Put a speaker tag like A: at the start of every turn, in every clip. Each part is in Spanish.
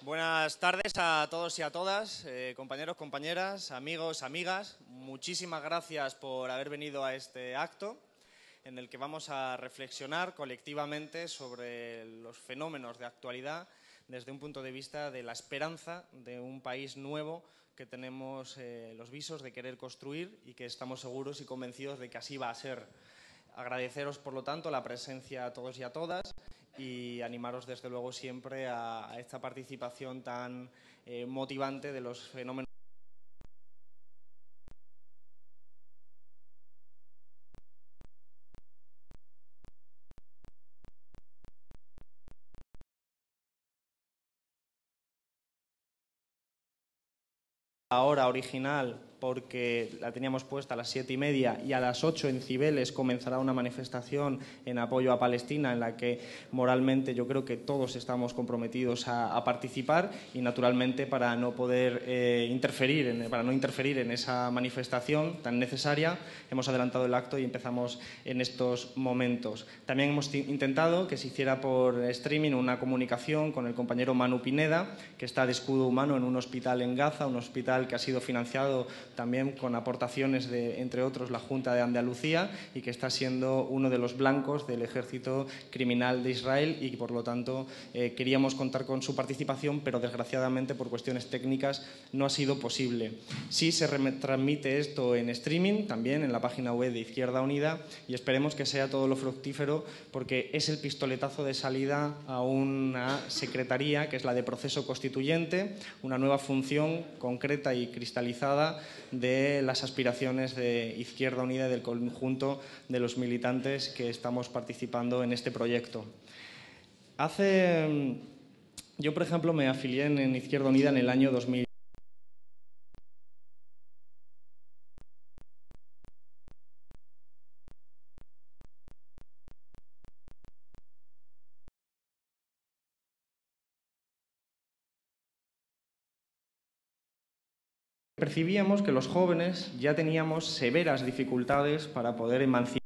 A: Buenas tardes a todos y a todas, compañeros, compañeras, amigos, amigas. Muchísimas gracias por haber venido a este acto en el que vamos a reflexionar colectivamente sobre los fenómenos de actualidad desde un punto de vista de la esperanza de un país nuevo que tenemos los visos de querer construir y que estamos seguros y convencidos de que así va a ser. Agradeceros, por lo tanto, la presencia a todos y a todas y animaros, desde luego, siempre a esta participación tan motivante de los fenómenos. La hora original, porque la teníamos puesta a las 7:30 y a las 8 en Cibeles comenzará una manifestación en apoyo a Palestina en la que moralmente yo creo que todos estamos comprometidos a participar y naturalmente para no poder interferir en esa manifestación tan necesaria hemos adelantado el acto y empezamos en estos momentos. También hemos intentado que se hiciera por streaming una comunicación con el compañero Manu Pineda, que está de escudo humano en un hospital en Gaza, un hospital que ha sido financiado también con aportaciones de, entre otros, la Junta de Andalucía y que está siendo uno de los blancos del ejército criminal de Israel y que, por lo tanto, queríamos contar con su participación, pero desgraciadamente por cuestiones técnicas no ha sido posible. Sí se retransmite esto en streaming, también en la página web de Izquierda Unida, y esperemos que sea todo lo fructífero porque es el pistoletazo de salida a una secretaría que es la de Proceso Constituyente, una nueva función concreta y cristalizada de las aspiraciones de Izquierda Unida y del conjunto de los militantes que estamos participando en este proyecto. Yo, por ejemplo, me afilié en Izquierda Unida en el año 2000. Percibíamos que los jóvenes ya teníamos severas dificultades para poder emanciparnos.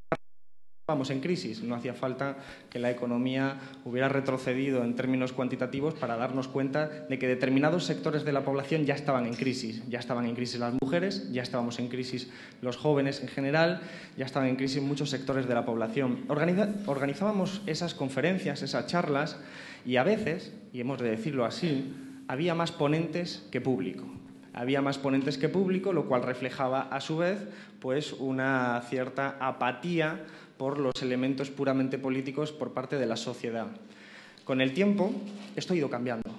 A: Estábamos en crisis, no hacía falta que la economía hubiera retrocedido en términos cuantitativos para darnos cuenta de que determinados sectores de la población ya estaban en crisis. Ya estaban en crisis las mujeres, ya estábamos en crisis los jóvenes en general, ya estaban en crisis muchos sectores de la población. Organizábamos esas conferencias, esas charlas, y a veces, y hemos de decirlo así, había más ponentes que público. Había más ponentes que público, lo cual reflejaba a su vez pues, una cierta apatía por los elementos puramente políticos por parte de la sociedad. Con el tiempo, esto ha ido cambiando.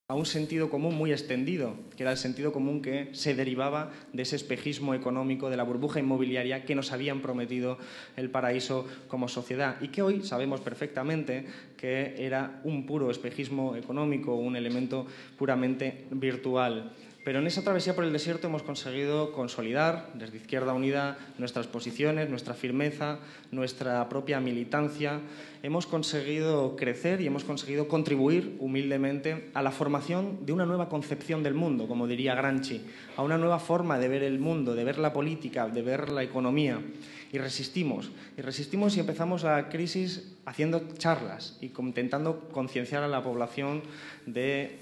A: A un sentido común muy extendido, que era el sentido común que se derivaba de ese espejismo económico, de la burbuja inmobiliaria que nos habían prometido el paraíso como sociedad y que hoy sabemos perfectamente que era un puro espejismo económico, un elemento puramente virtual. Pero en esa travesía por el desierto hemos conseguido consolidar, desde Izquierda Unida, nuestras posiciones, nuestra firmeza, nuestra propia militancia. Hemos conseguido crecer y hemos conseguido contribuir humildemente a la formación de una nueva concepción del mundo, como diría Gramsci, a una nueva forma de ver el mundo, de ver la política, de ver la economía. Y resistimos y empezamos la crisis haciendo charlas y intentando concienciar a la población de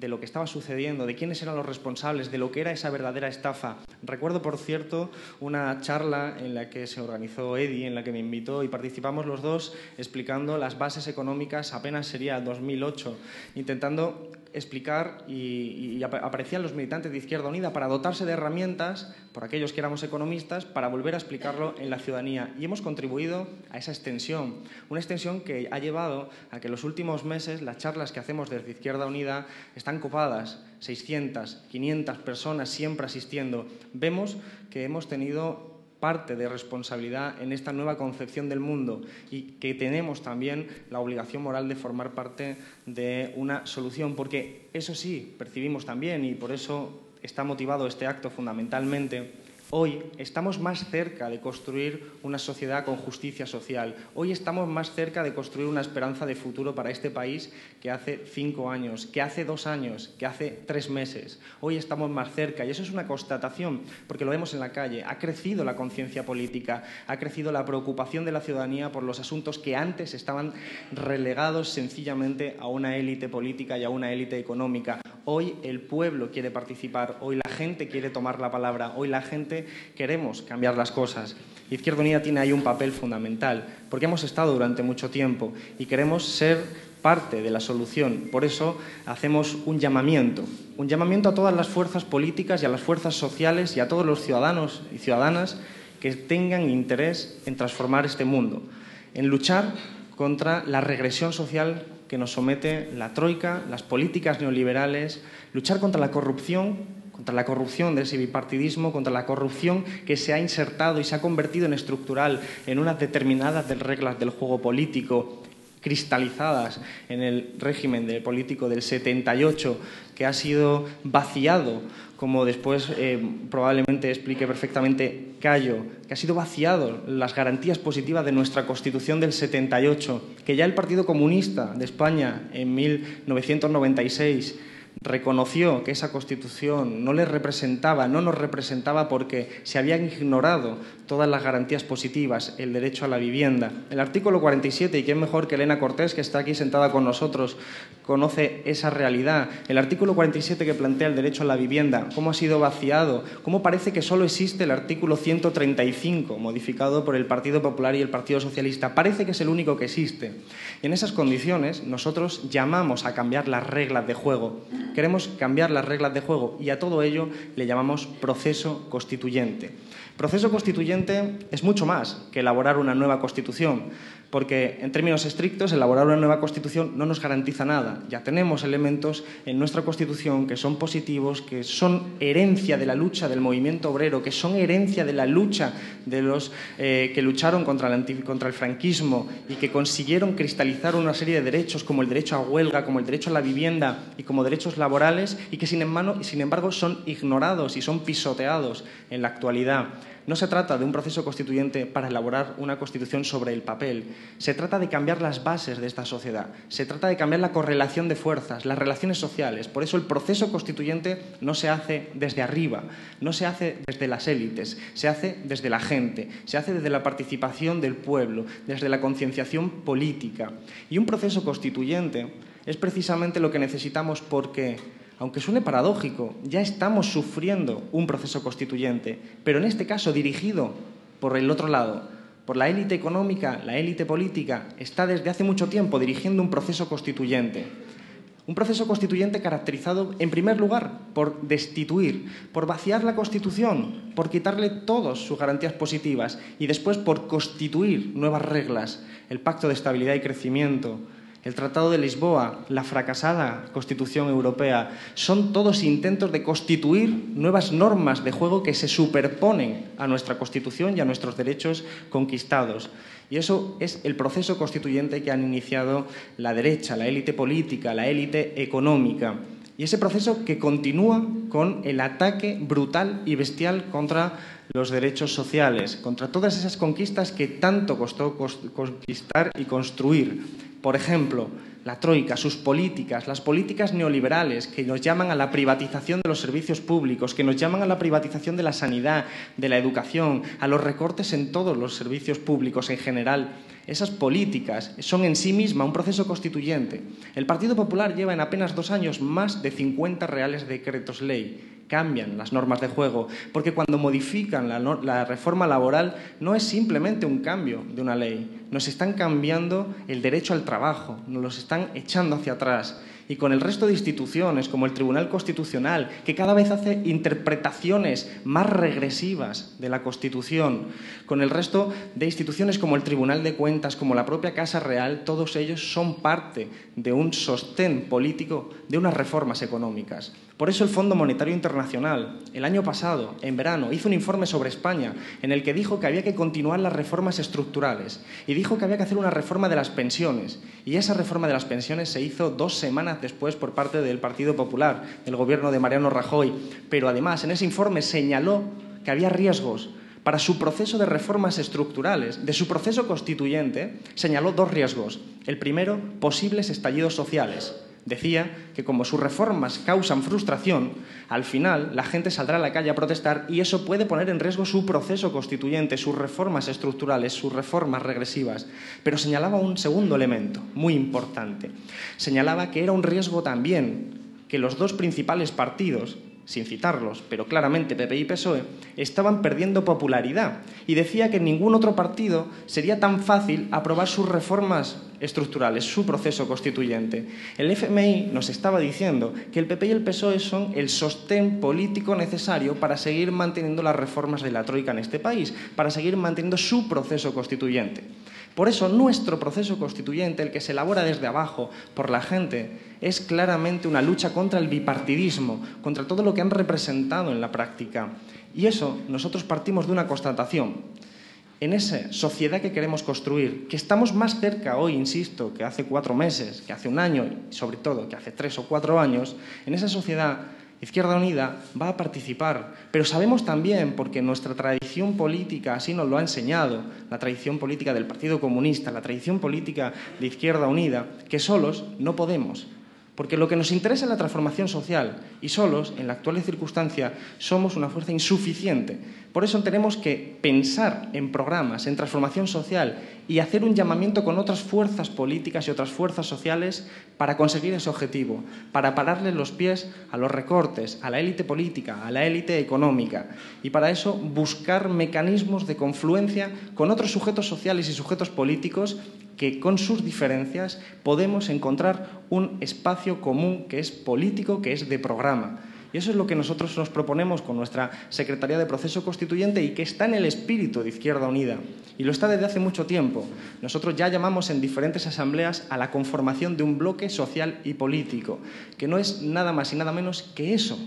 A: lo que estaba sucediendo, de quiénes eran los responsables, de lo que era esa verdadera estafa. Recuerdo, por cierto, una charla en la que se organizó Eddie, en la que me invitó y participamos los dos explicando las bases económicas, apenas sería 2008, intentando explicar y aparecían los militantes de Izquierda Unida para dotarse de herramientas, por aquellos que éramos economistas, para volver a explicarlo en la ciudadanía. Y hemos contribuido a esa extensión, una extensión que ha llevado a que en los últimos meses las charlas que hacemos desde Izquierda Unida están copadas, 600, 500 personas siempre asistiendo. Vemos que hemos tenido parte de responsabilidad en esta nueva concepción del mundo y que tenemos también la obligación moral de formar parte de una solución, porque eso sí, percibimos también, y por eso está motivado este acto fundamentalmente, Hoy estamos más cerca de construir una sociedad con justicia social. Hoy estamos más cerca de construir una esperanza de futuro para este país que hace 5 años, que hace 2 años, que hace 3 meses. Hoy estamos más cerca y eso es una constatación porque lo vemos en la calle. Ha crecido la conciencia política, ha crecido la preocupación de la ciudadanía por los asuntos que antes estaban relegados sencillamente a una élite política y a una élite económica. Hoy el pueblo quiere participar, hoy la gente quiere tomar la palabra, hoy la gente queremos cambiar las cosas. Izquierda Unida tiene ahí un papel fundamental, porque hemos estado durante mucho tiempo y queremos ser parte de la solución. Por eso hacemos un llamamiento a todas las fuerzas políticas y a las fuerzas sociales y a todos los ciudadanos y ciudadanas que tengan interés en transformar este mundo, en luchar contra la regresión social que nos somete la troika, las políticas neoliberales, luchar contra la corrupción de ese bipartidismo, contra la corrupción que se ha insertado y se ha convertido en estructural en unas determinadas reglas del juego político cristalizadas en el régimen político del 78, que ha sido vaciado, como después probablemente explique perfectamente Cayo, que ha sido vaciado las garantías positivas de nuestra Constitución del 78, que ya el Partido Comunista de España en 1996 reconoció que esa Constitución no nos representaba porque se habían ignorado todas las garantías positivas, el derecho a la vivienda. El artículo 47, y quién mejor que Elena Cortés, que está aquí sentada con nosotros, conoce esa realidad. El artículo 47 que plantea el derecho a la vivienda, cómo ha sido vaciado, cómo parece que solo existe el artículo 135, modificado por el Partido Popular y el Partido Socialista. Parece que es el único que existe. Y en esas condiciones nosotros llamamos a cambiar las reglas de juego. Queremos cambiar las reglas de juego y a todo ello le llamamos proceso constituyente. Proceso constituyente es mucho más que elaborar una nueva Constitución, porque en términos estrictos elaborar una nueva Constitución no nos garantiza nada. Ya tenemos elementos en nuestra Constitución que son positivos, que son herencia de la lucha del movimiento obrero, que son herencia de la lucha de los que lucharon contra el franquismo y que consiguieron cristalizar una serie de derechos como el derecho a huelga, como el derecho a la vivienda y como derechos laborales y que sin embargo son ignorados y son pisoteados en la actualidad. No se trata de un proceso constituyente para elaborar una Constitución sobre el papel. Se trata de cambiar las bases de esta sociedad. Se trata de cambiar la correlación de fuerzas, las relaciones sociales. Por eso el proceso constituyente no se hace desde arriba, no se hace desde las élites, se hace desde la gente, se hace desde la participación del pueblo, desde la concienciación política. Y un proceso constituyente es precisamente lo que necesitamos porque, aunque suene paradójico, ya estamos sufriendo un proceso constituyente, pero en este caso dirigido por el otro lado, por la élite económica, la élite política, está desde hace mucho tiempo dirigiendo un proceso constituyente. Un proceso constituyente caracterizado, en primer lugar, por destituir, por vaciar la Constitución, por quitarle todas sus garantías positivas y después por constituir nuevas reglas, el Pacto de Estabilidad y Crecimiento, el Tratado de Lisboa, la fracasada Constitución Europea, son todos intentos de constituir nuevas normas de juego que se superponen a nuestra Constitución y a nuestros derechos conquistados. Y eso es el proceso constituyente que han iniciado la derecha, la élite política, la élite económica. Y ese proceso que continúa con el ataque brutal y bestial contra los derechos sociales, contra todas esas conquistas que tanto costó conquistar y construir. Por ejemplo, la troika, sus políticas, las políticas neoliberales que nos llaman a la privatización de los servicios públicos, que nos llaman a la privatización de la sanidad, de la educación, a los recortes en todos los servicios públicos en general. Esas políticas son en sí mismas un proceso constituyente. El Partido Popular lleva en apenas 2 años más de 50 reales decretos ley. Cambian las normas de juego, porque cuando modifican la reforma laboral no es simplemente un cambio de una ley, nos están cambiando el derecho al trabajo, nos los están echando hacia atrás. Y con el resto de instituciones, como el Tribunal Constitucional, que cada vez hace interpretaciones más regresivas de la Constitución, con el resto de instituciones como el Tribunal de Cuentas, como la propia Casa Real, todos ellos son parte de un sostén político de unas reformas económicas. Por eso el Fondo Monetario Internacional, el año pasado, en verano, hizo un informe sobre España en el que dijo que había que continuar las reformas estructurales y dijo que había que hacer una reforma de las pensiones. Y esa reforma de las pensiones se hizo 2 semanas después por parte del Partido Popular, del gobierno de Mariano Rajoy. Pero además en ese informe señaló que había riesgos para su proceso de reformas estructurales, de su proceso constituyente, señaló 2 riesgos. El primero, posibles estallidos sociales. Decía que como sus reformas causan frustración, al final la gente saldrá a la calle a protestar y eso puede poner en riesgo su proceso constituyente, sus reformas estructurales, sus reformas regresivas. Pero señalaba un segundo elemento muy importante. Señalaba que era un riesgo también que los 2 principales partidos, sin citarlos, pero claramente PP y PSOE, estaban perdiendo popularidad y decía que en ningún otro partido sería tan fácil aprobar sus reformas estructurales, su proceso constituyente. El FMI nos estaba diciendo que el PP y el PSOE son el sostén político necesario para seguir manteniendo las reformas de la Troika en este país, para seguir manteniendo su proceso constituyente. Por eso, nuestro proceso constituyente, el que se elabora desde abajo por la gente, es claramente una lucha contra el bipartidismo, contra todo lo que han representado en la práctica. Y eso, nosotros partimos de una constatación. En esa sociedad que queremos construir, que estamos más cerca hoy, insisto, que hace 4 meses, que hace 1 año y sobre todo que hace 3 o 4 años, en esa sociedad Izquierda Unida va a participar, pero sabemos también, porque nuestra tradición política así nos lo ha enseñado, la tradición política del Partido Comunista, la tradición política de Izquierda Unida, que solos no podemos. Porque lo que nos interesa es la transformación social y solos, en la actual circunstancia, somos una fuerza insuficiente. Por eso tenemos que pensar en programas, en transformación social y hacer un llamamiento con otras fuerzas políticas y otras fuerzas sociales para conseguir ese objetivo, para pararle los pies a los recortes, a la élite política, a la élite económica. Y para eso buscar mecanismos de confluencia con otros sujetos sociales y sujetos políticos que con sus diferencias podemos encontrar un espacio común que es político, que es de programa. Y eso es lo que nosotros nos proponemos con nuestra Secretaría de Proceso Constituyente y que está en el espíritu de Izquierda Unida. Y lo está desde hace mucho tiempo. Nosotros ya llamamos en diferentes asambleas a la conformación de un bloque social y político, que no es nada más y nada menos que eso,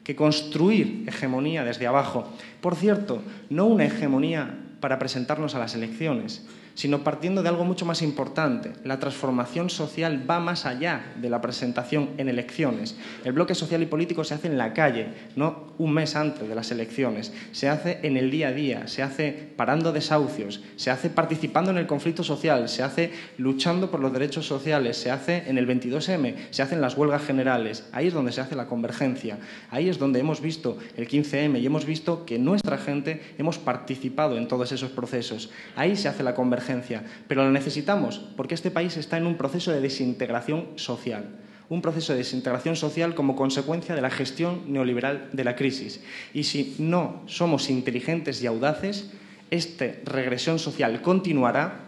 A: que construir hegemonía desde abajo. Por cierto, no una hegemonía para presentarnos a las elecciones, sino partiendo de algo mucho más importante. La transformación social va más allá de la presentación en elecciones. El bloque social y político se hace en la calle, no un mes antes de las elecciones. Se hace en el día a día, se hace parando desahucios, se hace participando en el conflicto social, se hace luchando por los derechos sociales, se hace en el 22M, se hace en las huelgas generales. Ahí es donde se hace la convergencia. Ahí es donde hemos visto el 15M y hemos visto que nuestra gente hemos participado en todos esos procesos. Ahí se hace la convergencia. Pero lo necesitamos porque este país está en un proceso de desintegración social. Un proceso de desintegración social como consecuencia de la gestión neoliberal de la crisis. Y si no somos inteligentes y audaces, esta regresión social continuará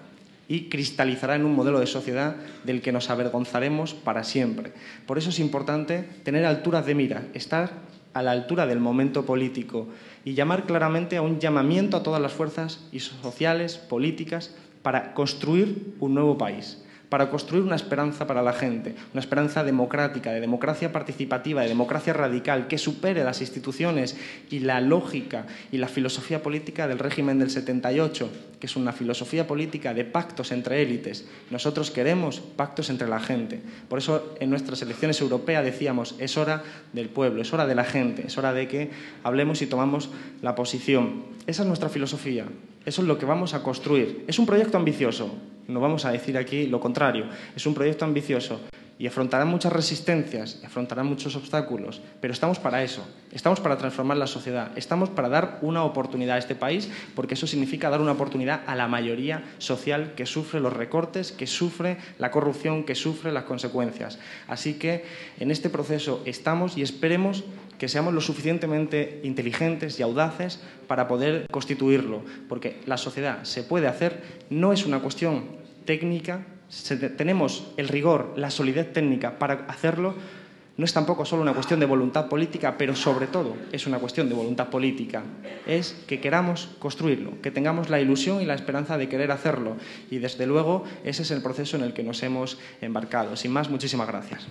A: y cristalizará en un modelo de sociedad del que nos avergonzaremos para siempre. Por eso es importante tener alturas de mira, estar a la altura del momento político y llamar claramente a un llamamiento a todas las fuerzas sociales, políticas, para construir un nuevo país, para construir una esperanza para la gente, una esperanza democrática, de democracia participativa, de democracia radical, que supere las instituciones y la lógica y la filosofía política del régimen del 78, que es una filosofía política de pactos entre élites. Nosotros queremos pactos entre la gente. Por eso en nuestras elecciones europeas decíamos, es hora del pueblo, es hora de la gente, es hora de que hablemos y tomamos la posición. Esa es nuestra filosofía. Eso es lo que vamos a construir. Es un proyecto ambicioso, no vamos a decir aquí lo contrario. Es un proyecto ambicioso y afrontará muchas resistencias, y afrontará muchos obstáculos, pero estamos para eso. Estamos para transformar la sociedad, estamos para dar una oportunidad a este país, porque eso significa dar una oportunidad a la mayoría social que sufre los recortes, que sufre la corrupción, que sufre las consecuencias. Así que en este proceso estamos y esperemos que seamos lo suficientemente inteligentes y audaces para poder constituirlo, porque la sociedad se puede hacer, no es una cuestión técnica, tenemos el rigor, la solidez técnica para hacerlo, no es tampoco solo una cuestión de voluntad política, pero sobre todo es una cuestión de voluntad política, es que queramos construirlo, que tengamos la ilusión y la esperanza de querer hacerlo y desde luego ese es el proceso en el que nos hemos embarcado. Sin más, muchísimas gracias.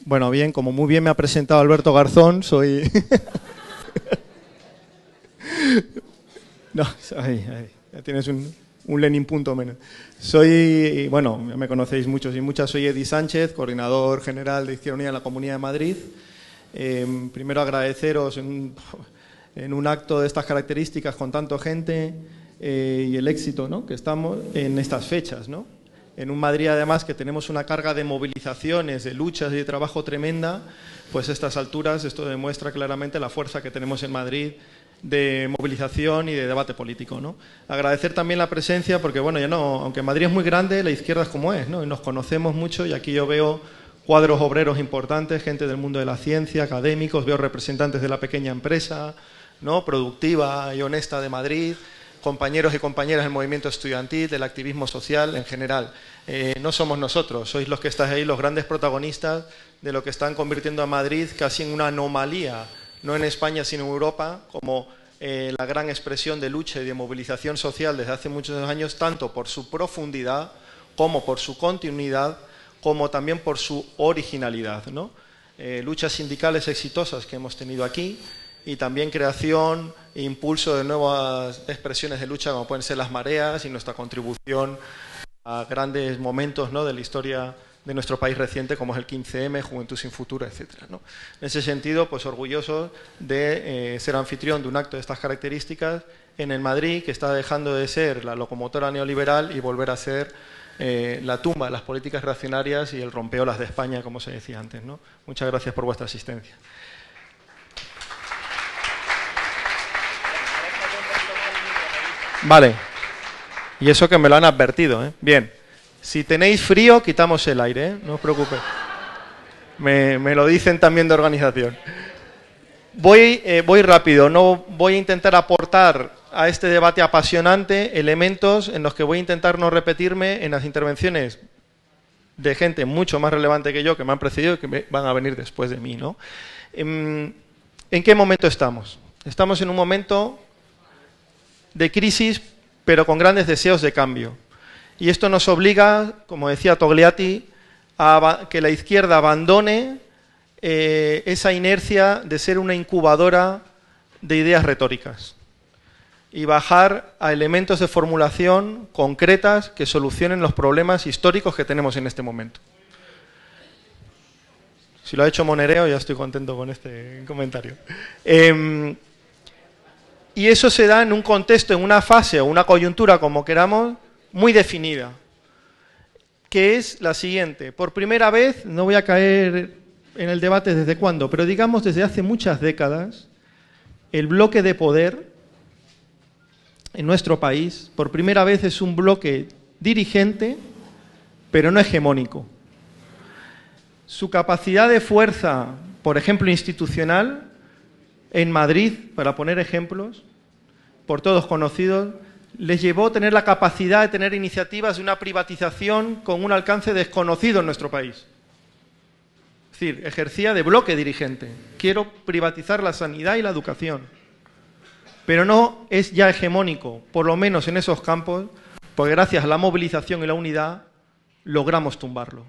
B: Bueno, bien, como muy bien me ha presentado Alberto Garzón, soy... No, ahí, ya tienes un Lenin punto menos. Soy, bueno, ya me conocéis muchos y muchas, soy Edi Sánchez, coordinador general de Izquierda Unida en la Comunidad de Madrid. Primero agradeceros en un acto de estas características con tanta gente y el éxito, ¿no?, que estamos en estas fechas, ¿no? En un Madrid, además, que tenemos una carga de movilizaciones, de luchas y de trabajo tremenda, pues a estas alturas esto demuestra claramente la fuerza que tenemos en Madrid de movilización y de debate político, ¿no? Agradecer también la presencia, porque bueno, ya no, aunque Madrid es muy grande, la izquierda es como es, ¿no? Y nos conocemos mucho y aquí yo veo cuadros obreros importantes, gente del mundo de la ciencia, académicos, veo representantes de la pequeña empresa, ¿no?, productiva y honesta de Madrid, compañeros y compañeras del movimiento estudiantil, del activismo social en general. No somos nosotros, sois los que estáis ahí, los grandes protagonistas de lo que están convirtiendo a Madrid casi en una anomalía, no en España sino en Europa, como la gran expresión de lucha y de movilización social desde hace muchos años, tanto por su profundidad como por su continuidad, como también por su originalidad, ¿no? Luchas sindicales exitosas que hemos tenido aquí y también creación e impulso de nuevas expresiones de lucha como pueden ser las mareas y nuestra contribución a grandes momentos, ¿no?, de la historia de nuestro país reciente, como es el 15M, Juventud sin Futuro, etcétera, ¿no? En ese sentido, pues orgulloso de ser anfitrión de un acto de estas características en el Madrid, que está dejando de ser la locomotora neoliberal y volver a ser la tumba de las políticas reaccionarias y el rompeolas de España, como se decía antes, ¿no? Muchas gracias por vuestra asistencia. Vale. Y eso que me lo han advertido, ¿eh? Bien. Si tenéis frío, quitamos el aire, ¿eh? No os preocupéis. Me lo dicen también de organización. Voy rápido, no voy a intentar aportar a este debate apasionante elementos en los que voy a intentar no repetirme en las intervenciones de gente mucho más relevante que yo, que me han precedido y que van a venir después de mí, ¿no? ¿En qué momento estamos? Estamos en un momento de crisis, pero con grandes deseos de cambio. Y esto nos obliga, como decía Togliatti, a que la izquierda abandone esa inercia de ser una incubadora de ideas retóricas y bajar a elementos de formulación concretas que solucionen los problemas históricos que tenemos en este momento. Si lo ha hecho Monereo, ya estoy contento con este comentario. Y eso se da en un contexto, en una fase o una coyuntura, como queramos, muy definida, que es la siguiente. Por primera vez, no voy a caer en el debate desde cuándo, pero digamos desde hace muchas décadas, el bloque de poder en nuestro país, por primera vez es un bloque dirigente, pero no hegemónico. Su capacidad de fuerza, por ejemplo, institucional, en Madrid, para poner ejemplos, por todos conocidos, les llevó a tener la capacidad de tener iniciativas de una privatización con un alcance desconocido en nuestro país. Es decir, ejercía de bloque dirigente. Quiero privatizar la sanidad y la educación. Pero no es ya hegemónico, por lo menos en esos campos, porque gracias a la movilización y la unidad logramos tumbarlo.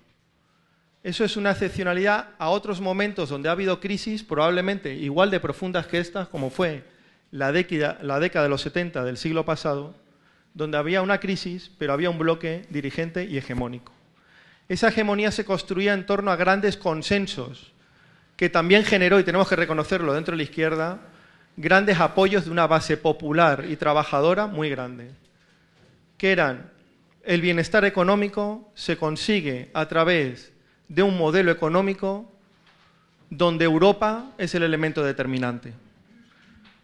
B: Eso es una excepcionalidad a otros momentos donde ha habido crisis probablemente igual de profundas que estas, como fue la década de los 70 del siglo pasado, donde había una crisis, pero había un bloque dirigente y hegemónico. Esa hegemonía se construía en torno a grandes consensos, que también generó, y tenemos que reconocerlo dentro de la izquierda, grandes apoyos de una base popular y trabajadora muy grande, que eran el bienestar económico se consigue a través de un modelo económico donde Europa es el elemento determinante.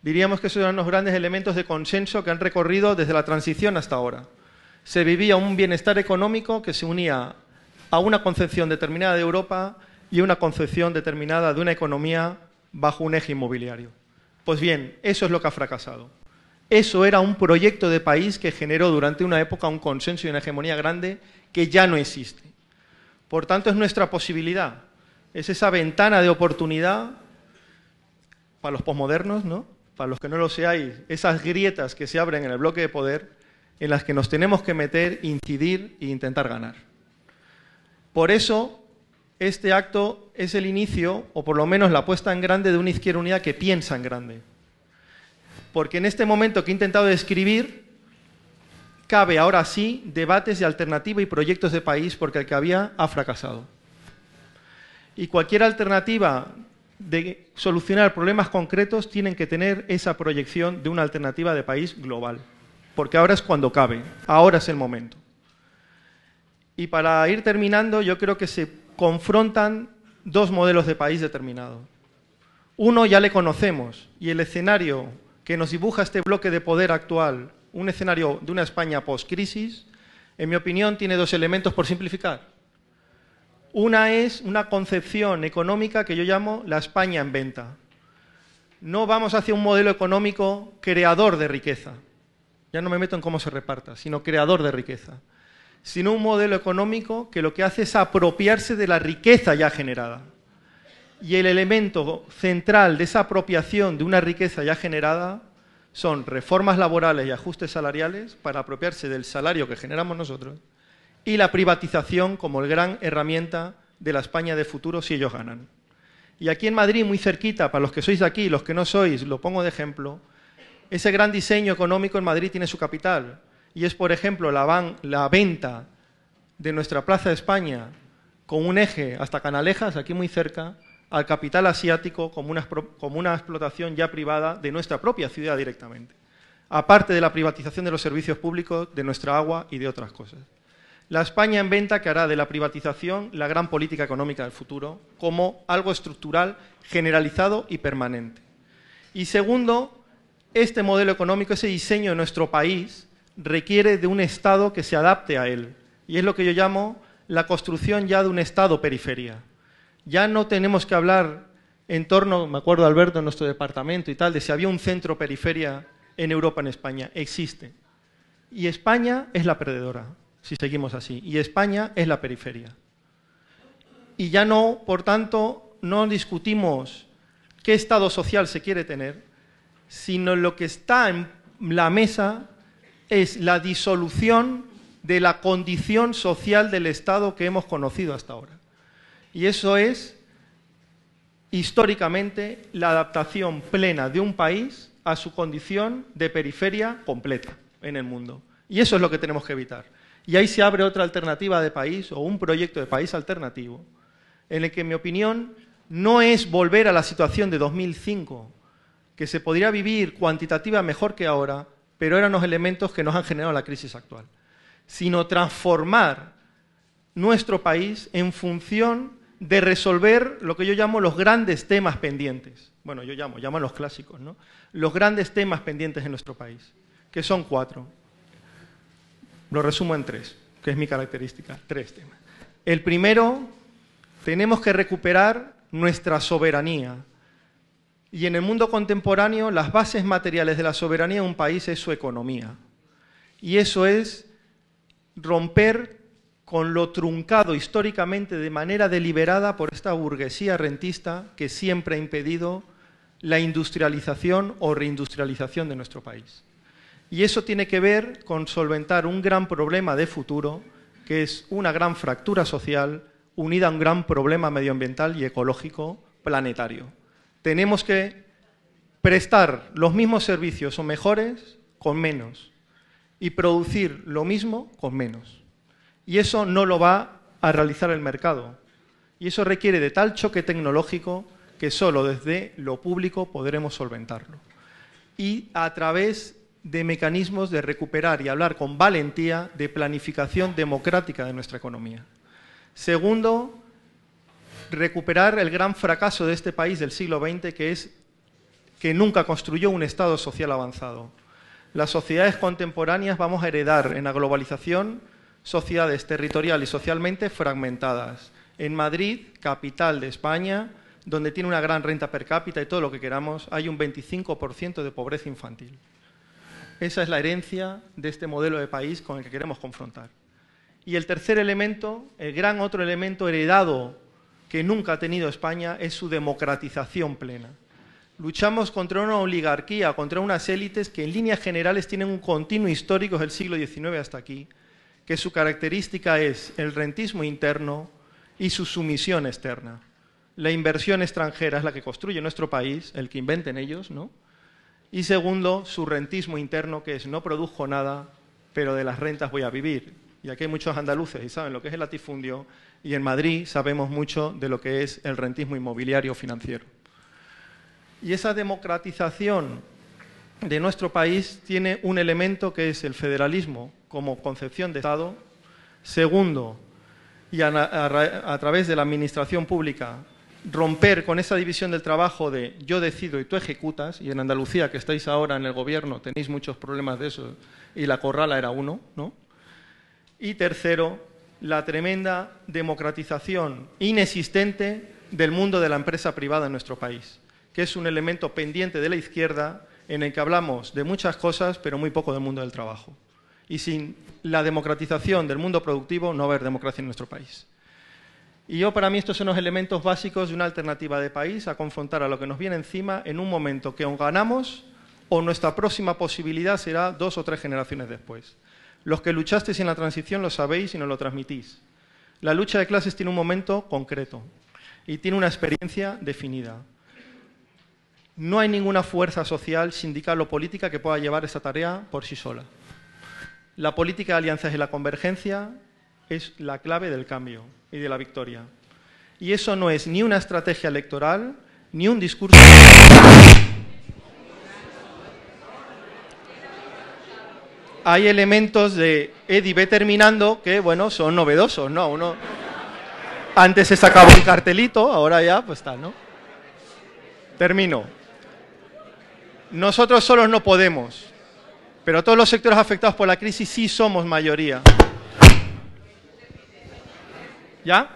B: Diríamos que esos eran los grandes elementos de consenso que han recorrido desde la transición hasta ahora. Se vivía un bienestar económico que se unía a una concepción determinada de Europa y a una concepción determinada de una economía bajo un eje inmobiliario. Pues bien, eso es lo que ha fracasado. Eso era un proyecto de país que generó durante una época un consenso y una hegemonía grande que ya no existe. Por tanto, es nuestra posibilidad. Es esa ventana de oportunidad para los posmodernos, ¿no? Para los que no lo seáis, esas grietas que se abren en el bloque de poder en las que nos tenemos que meter, incidir e intentar ganar. Por eso, este acto es el inicio, o por lo menos la puesta en grande, de una Izquierda Unida que piensa en grande. Porque en este momento que he intentado describir, cabe ahora sí debates de alternativa y proyectos de país, porque el que había ha fracasado. Y cualquier alternativa de solucionar problemas concretos tienen que tener esa proyección de una alternativa de país global. Porque ahora es cuando cabe, ahora es el momento. Y para ir terminando, yo creo que se confrontan dos modelos de país determinados. Uno ya le conocemos, y el escenario que nos dibuja este bloque de poder actual, un escenario de una España post-crisis, en mi opinión tiene dos elementos por simplificar. Una es una concepción económica que yo llamo la España en venta. No vamos hacia un modelo económico creador de riqueza, ya no me meto en cómo se reparta, sino creador de riqueza, sino un modelo económico que lo que hace es apropiarse de la riqueza ya generada. Y el elemento central de esa apropiación de una riqueza ya generada son reformas laborales y ajustes salariales para apropiarse del salario que generamos nosotros y la privatización como el gran herramienta de la España de futuro si ellos ganan. Y aquí en Madrid, muy cerquita, para los que sois de aquí y los que no sois, lo pongo de ejemplo, ese gran diseño económico en Madrid tiene su capital y es, por ejemplo, la venta de nuestra Plaza de España con un eje hasta Canalejas, aquí muy cerca, al capital asiático como una explotación ya privada de nuestra propia ciudad directamente, aparte de la privatización de los servicios públicos, de nuestra agua y de otras cosas. La España en venta que hará de la privatización la gran política económica del futuro como algo estructural, generalizado y permanente. Y segundo, este modelo económico, ese diseño de nuestro país, requiere de un Estado que se adapte a él. Y es lo que yo llamo la construcción ya de un Estado periferia. Ya no tenemos que hablar en torno, me acuerdo Alberto en nuestro departamento y tal, de si había un centro periferia en Europa, en España. Existe. Y España es la perdedora, si seguimos así. Y España es la periferia. Y ya no, por tanto, no discutimos qué Estado social se quiere tener, sino lo que está en la mesa es la disolución de la condición social del Estado que hemos conocido hasta ahora. Y eso es, históricamente, la adaptación plena de un país a su condición de periferia completa en el mundo. Y eso es lo que tenemos que evitar. Y ahí se abre otra alternativa de país, o un proyecto de país alternativo, en el que, en mi opinión, no es volver a la situación de 2005, que se podría vivir cuantitativa mejor que ahora, pero eran los elementos que nos han generado la crisis actual, sino transformar nuestro país en función de resolver lo que yo llamo los grandes temas pendientes. Bueno, llaman los clásicos, ¿no? Los grandes temas pendientes en nuestro país, que son 4. Lo resumo en 3, que es mi característica, 3 temas. El primero, tenemos que recuperar nuestra soberanía. Y en el mundo contemporáneo, las bases materiales de la soberanía de un país es su economía. Y eso es romper con lo truncado históricamente de manera deliberada por esta burguesía rentista que siempre ha impedido la industrialización o reindustrialización de nuestro país. Y eso tiene que ver con solventar un gran problema de futuro, que es una gran fractura social unida a un gran problema medioambiental y ecológico planetario. Tenemos que prestar los mismos servicios o mejores con menos y producir lo mismo con menos. Y eso no lo va a realizar el mercado. Y eso requiere de tal choque tecnológico que solo desde lo público podremos solventarlo. Y a través de mecanismos de recuperar y hablar con valentía de planificación democrática de nuestra economía. Segundo, recuperar el gran fracaso de este país del siglo XX, que es que nunca construyó un Estado social avanzado. Las sociedades contemporáneas vamos a heredar en la globalización sociedades territorial y socialmente fragmentadas. En Madrid, capital de España, donde tiene una gran renta per cápita y todo lo que queramos, hay un 25% de pobreza infantil. Esa es la herencia de este modelo de país con el que queremos confrontar. Y el tercer elemento, el gran otro elemento heredado que nunca ha tenido España, es su democratización plena. Luchamos contra una oligarquía, contra unas élites que en líneas generales tienen un continuo histórico desde el siglo XIX hasta aquí, que su característica es el rentismo interno, y su sumisión externa. La inversión extranjera es la que construye nuestro país, el que inventen ellos, ¿no? Y segundo, su rentismo interno, que es no produjo nada, pero de las rentas voy a vivir. Y aquí hay muchos andaluces y saben lo que es el latifundio, y en Madrid sabemos mucho de lo que es el rentismo inmobiliario financiero. Y esa democratización de nuestro país tiene un elemento que es el federalismo como concepción de Estado. Segundo, y a través de la administración pública, romper con esa división del trabajo de yo decido y tú ejecutas, y en Andalucía, que estáis ahora en el gobierno, tenéis muchos problemas de eso, y la corrala era uno, ¿no? Y tercero, la tremenda democratización inexistente del mundo de la empresa privada en nuestro país, que es un elemento pendiente de la izquierda en el que hablamos de muchas cosas, pero muy poco del mundo del trabajo. Y sin la democratización del mundo productivo no va a haber democracia en nuestro país. Y para mí estos son los elementos básicos de una alternativa de país a confrontar a lo que nos viene encima en un momento que o ganamos o nuestra próxima posibilidad será 2 o 3 generaciones después. Los que luchasteis en la transición lo sabéis y nos lo transmitís. La lucha de clases tiene un momento concreto y tiene una experiencia definida. No hay ninguna fuerza social, sindical o política que pueda llevar esta tarea por sí sola. La política de alianzas y la convergencia es la clave del cambio y de la victoria. Y eso no es ni una estrategia electoral, ni un discurso. Hay elementos de Edi, ve terminando, que, bueno, son novedosos, ¿no? Antes se sacaba un cartelito, ahora ya, pues está, ¿no? Termino. Nosotros solos no podemos, pero todos los sectores afectados por la crisis sí somos mayoría. ¿Ya?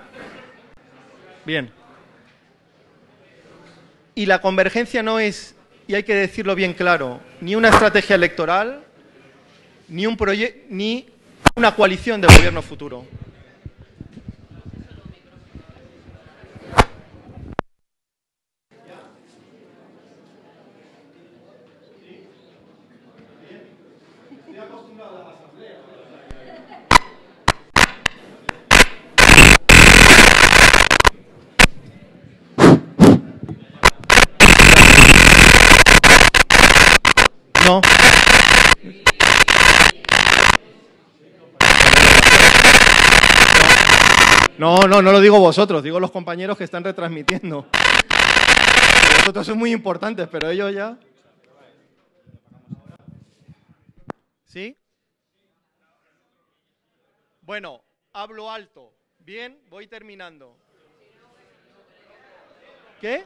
B: Bien. Y la convergencia no es, y hay que decirlo bien claro, ni una estrategia electoral, ni una coalición de gobierno futuro. No. No lo digo vosotros, digo los compañeros que están retransmitiendo. Vosotros sois muy importantes, pero ellos ya... ¿Sí? Bueno, hablo alto. Bien, voy terminando. ¿Qué?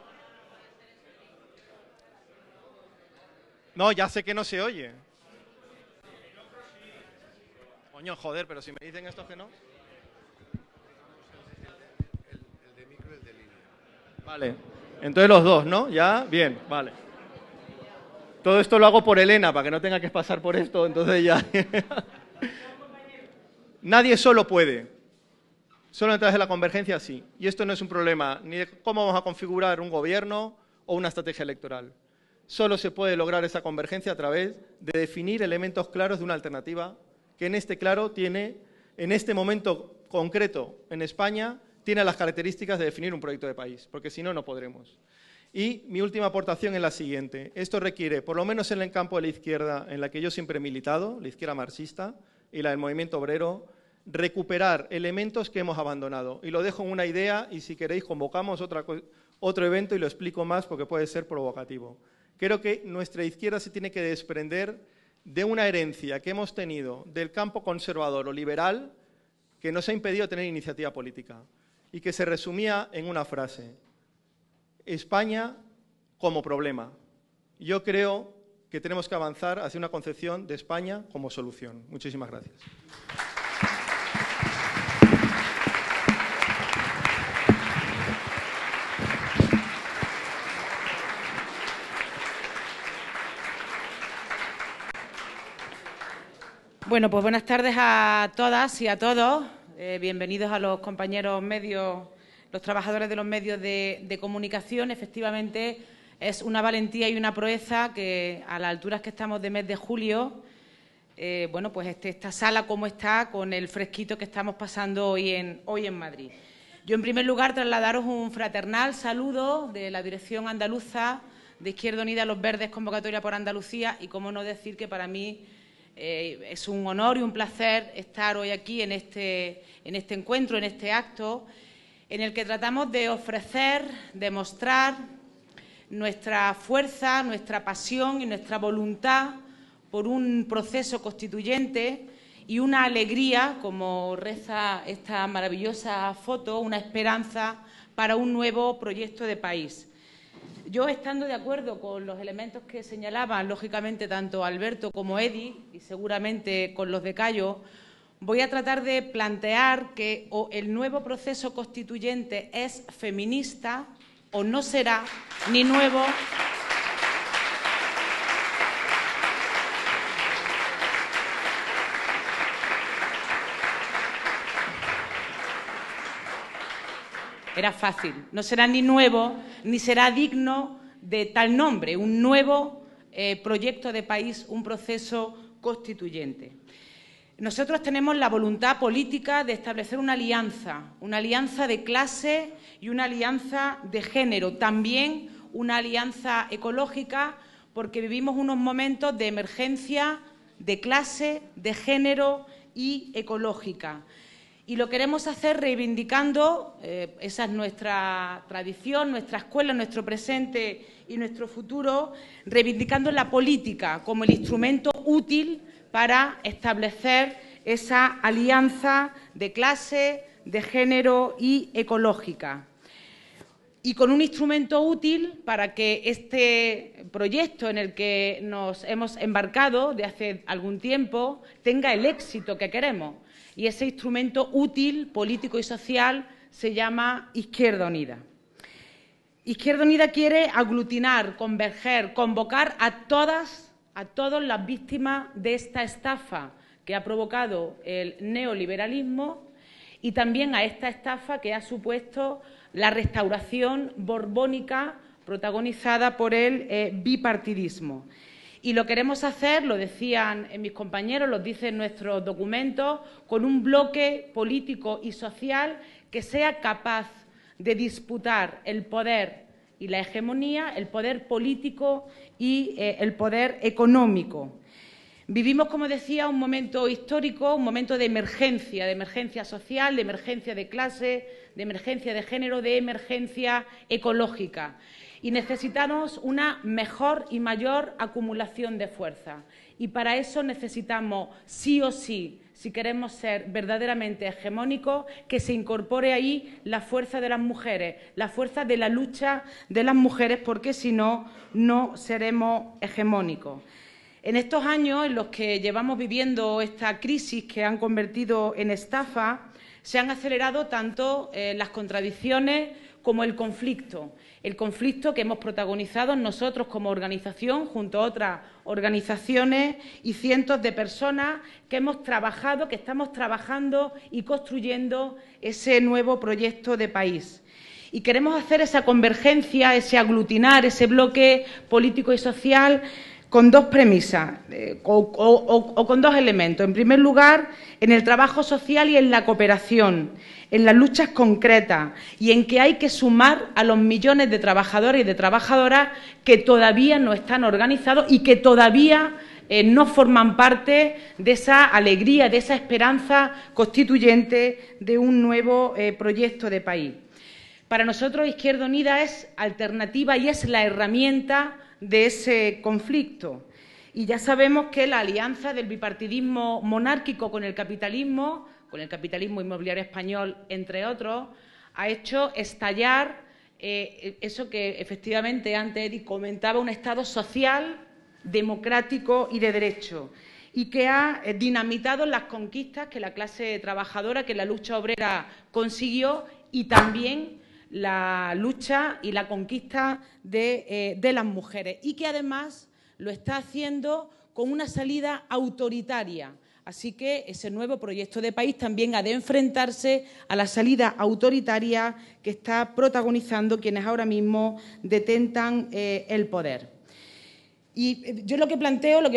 B: No, ya sé que no se oye. Coño, joder, pero si me dicen estos que no...
C: El de micro y el de línea.
B: Vale, entonces los dos, ¿no? ¿Ya? Bien, vale. Todo esto lo hago por Elena, para que no tenga que pasar por esto, entonces ya... Nadie solo puede. Solo a través de la convergencia sí. Y esto no es un problema ni de cómo vamos a configurar un gobierno o una estrategia electoral. Solo se puede lograr esa convergencia a través de definir elementos claros de una alternativa que en este momento concreto en España, tiene las características de definir un proyecto de país, porque si no, no podremos. Y mi última aportación es la siguiente. Esto requiere, por lo menos en el campo de la izquierda, en la que yo siempre he militado, la izquierda marxista y la del movimiento obrero, recuperar elementos que hemos abandonado. Y lo dejo en una idea y si queréis convocamos otro evento y lo explico más porque puede ser provocativo. Creo que nuestra izquierda se tiene que desprender de una herencia que hemos tenido del campo conservador o liberal que nos ha impedido tener iniciativa política y que se resumía en una frase: España como problema. Yo creo que tenemos que avanzar hacia una concepción de España como solución. Muchísimas gracias.
D: Bueno, pues buenas tardes a todas y a todos. Bienvenidos a los compañeros medios, los trabajadores de los medios de comunicación. Efectivamente, es una valentía y una proeza que a las alturas que estamos de mes de julio, bueno, pues esta sala como está, con el fresquito que estamos pasando hoy en Madrid. Yo, en primer lugar, trasladaros un fraternal saludo de la Dirección Andaluza de Izquierda Unida, Los Verdes, Convocatoria por Andalucía, y cómo no decir que para mí es un honor y un placer estar hoy aquí en este encuentro, en este acto, en el que tratamos de ofrecer, de mostrar nuestra fuerza, nuestra pasión y nuestra voluntad por un proceso constituyente y una alegría, como reza esta maravillosa foto, una esperanza para un nuevo proyecto de país. Yo, estando de acuerdo con los elementos que señalaban, lógicamente, tanto Alberto como Edi, y seguramente con los de Cayo, voy a tratar de plantear que o el nuevo proceso constituyente es feminista o no será ni nuevo Era fácil. No será ni nuevo, ni será digno de tal nombre, un nuevo proyecto de país, un proceso constituyente. Nosotros tenemos la voluntad política de establecer una alianza de clase y una alianza de género, también una alianza ecológica, porque vivimos unos momentos de emergencia de clase, de género y ecológica. Y lo queremos hacer reivindicando, esa es nuestra tradición, nuestra escuela, nuestro presente y nuestro futuro, reivindicando la política como el instrumento útil para establecer esa alianza de clase, de género y ecológica. Y con un instrumento útil para que este proyecto en el que nos hemos embarcado de hace algún tiempo tenga el éxito que queremos. Y ese instrumento útil, político y social, se llama Izquierda Unida. Izquierda Unida quiere aglutinar, converger, convocar a todas las víctimas de esta estafa que ha provocado el neoliberalismo y también a esta estafa que ha supuesto la restauración borbónica protagonizada por el bipartidismo. Y lo queremos hacer, lo decían mis compañeros, lo dicen nuestros documentos, con un bloque político y social que sea capaz de disputar el poder y la hegemonía, el poder político y el poder económico. Vivimos, como decía, un momento histórico, un momento de emergencia social, de emergencia de clase, de emergencia de género, de emergencia ecológica. Y necesitamos una mejor y mayor acumulación de fuerza. Y para eso necesitamos, sí o sí, si queremos ser verdaderamente hegemónicos, que se incorpore ahí la fuerza de las mujeres, la fuerza de la lucha de las mujeres, porque si no, no seremos hegemónicos. En estos años en los que llevamos viviendo esta crisis que han convertido en estafa, se han acelerado tanto las contradicciones como el conflicto que hemos protagonizado nosotros como organización junto a otras organizaciones y cientos de personas que hemos trabajado, que estamos trabajando y construyendo ese nuevo proyecto de país. Y queremos hacer esa convergencia, ese aglutinar, ese bloque político y social con dos premisas o con dos elementos. En primer lugar, en el trabajo social y en la cooperación, en las luchas concretas y en que hay que sumar a los millones de trabajadores y de trabajadoras que todavía no están organizados y que todavía no forman parte de esa alegría, de esa esperanza constituyente de un nuevo proyecto de país. Para nosotros, Izquierda Unida es alternativa y es la herramienta de ese conflicto. Y ya sabemos que la alianza del bipartidismo monárquico con el capitalismo inmobiliario español, entre otros, ha hecho estallar eso que efectivamente antes Edith comentaba, un Estado social, democrático y de derecho, y que ha dinamitado las conquistas que la clase trabajadora, que la lucha obrera consiguió, y también la lucha y la conquista de las mujeres, y que además lo está haciendo con una salida autoritaria. Así que ese nuevo proyecto de país también ha de enfrentarse a la salida autoritaria que está protagonizando quienes ahora mismo detentan el poder. Y yo lo que